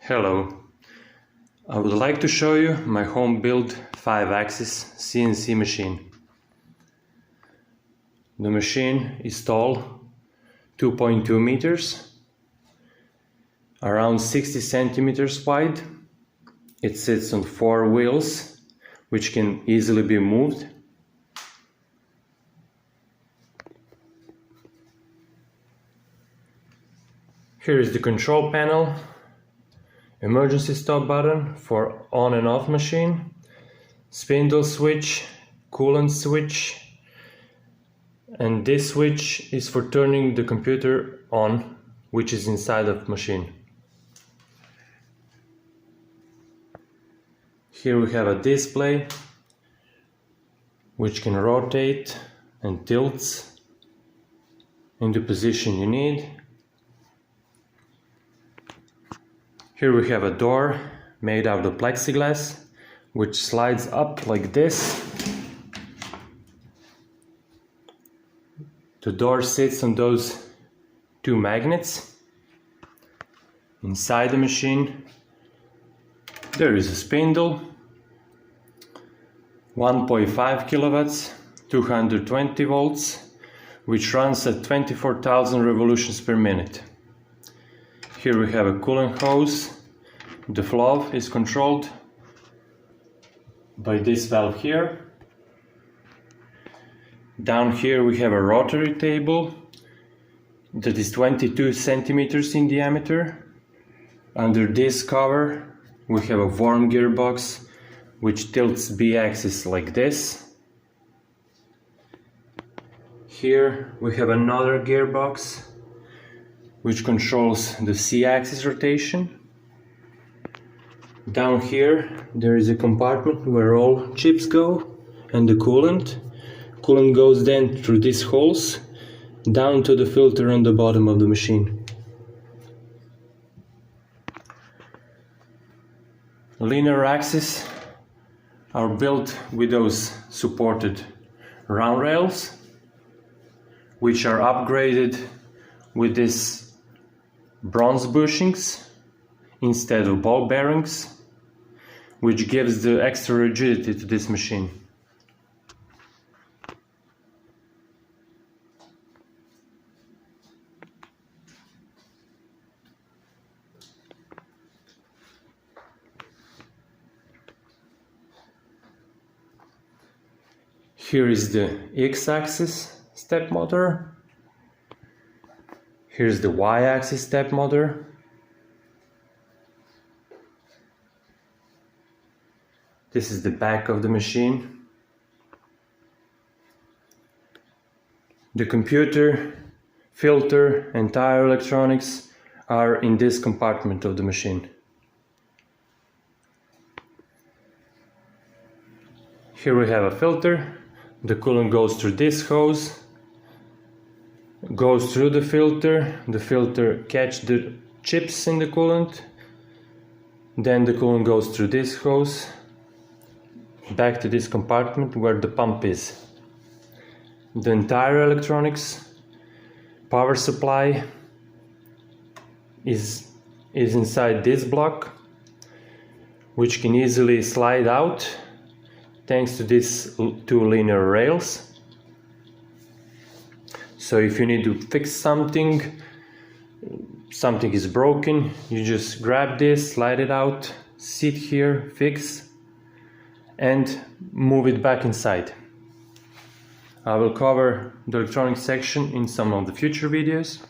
Hello, I would like to show you my home-built 5-axis CNC machine. The machine is tall 2.2 meters, around 60 centimeters wide. It sits on 4 wheels, which can easily be moved. Here is the control panel. Emergency stop button for on and off machine, spindle switch, coolant switch, and this switch is for turning the computer on, which is inside of machine. Here we have a display which can rotate and tilts in the position you need. Here we have a door made out of plexiglass, which slides up like this. The door sits on those 2 magnets. Inside the machine there is a spindle, 1.5 kilowatts, 220 volts, which runs at 24,000 revolutions per minute. Here we have a coolant hose. The flow is controlled by this valve here. Down here we have a rotary table that is 22 centimeters in diameter. Under this cover we have a worm gearbox which tilts B-axis like this. Here we have another gearbox which controls the C-axis rotation. Down here there is a compartment where all chips go and the coolant. Coolant goes then through these holes down to the filter on the bottom of the machine. Linear axes are built with those supported round rails, which are upgraded with this bronze bushings instead of ball bearings, which gives the extra rigidity to this machine. Here is the X-axis step motor. Here's the Y-axis step motor. This is the back of the machine. The computer, filter, and tire electronics are in this compartment of the machine. Here we have a filter. The coolant goes through this hose, goes through the filter catches the chips in the coolant, then the coolant goes through this hose back to this compartment where the pump is. The entire electronics power supply is inside this block, which can easily slide out thanks to these 2 linear rails. So if you need to fix something is broken, you just grab this, slide it out, sit here, fix, and move it back inside. I will cover the electronics section in some of the future videos.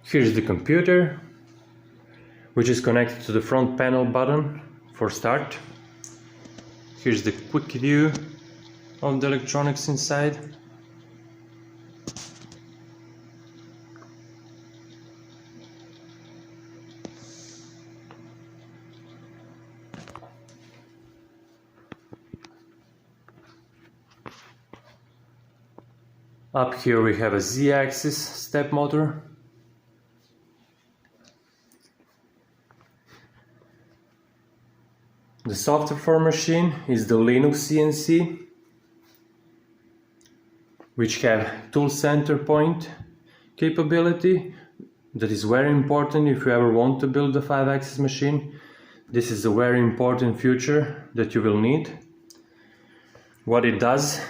Here's the computer, which is connected to the front panel button for start. Here's the quick view of the electronics inside. Up here we have a Z-axis step motor. The software for machine is the LinuxCNC, which have tool center point capability. that is very important if you ever want to build a 5-axis machine. This is a very important feature that you will need. What it does,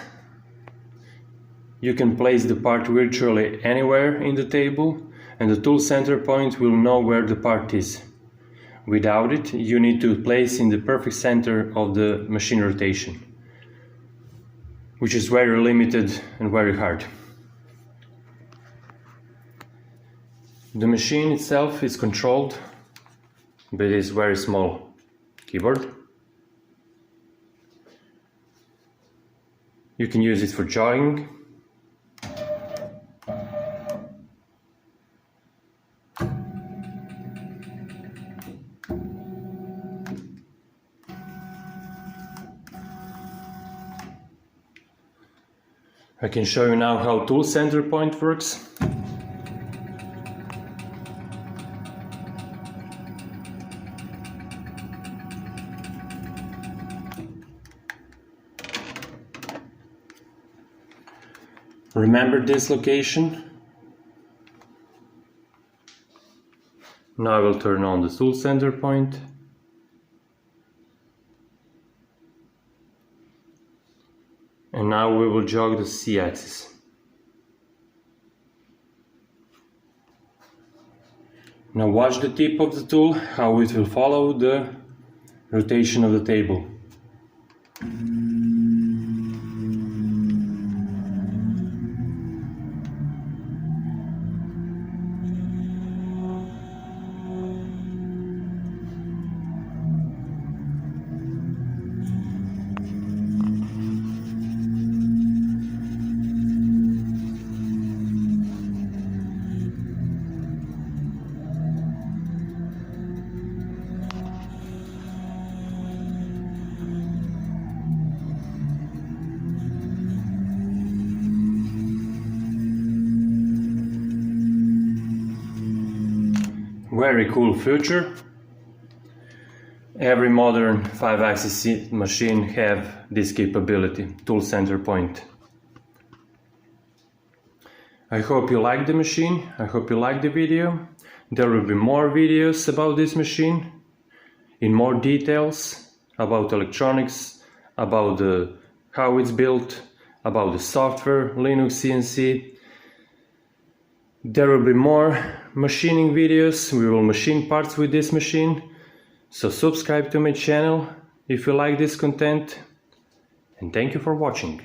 you can place the part virtually anywhere in the table, and the tool center point will know where the part is. Without it, you need to place in the perfect center of the machine rotation, which is very limited and very hard. The machine itself is controlled by this very small keyboard. You can use it for jogging. I can show you now how tool center point works. Remember this location. Now I will turn on the tool center point. And now we will jog the Z-axis. Now watch the tip of the tool, how it will follow the rotation of the table. Very cool feature. Every modern 5-axis machine have this capability, tool center point. I hope you like the machine, I hope you like the video. There will be more videos about this machine, in more details, about electronics, about how it's built, about the software, LinuxCNC. There will be more machining videos. We will machine parts with this machine. So subscribe to my channel if you like this content. And thank you for watching.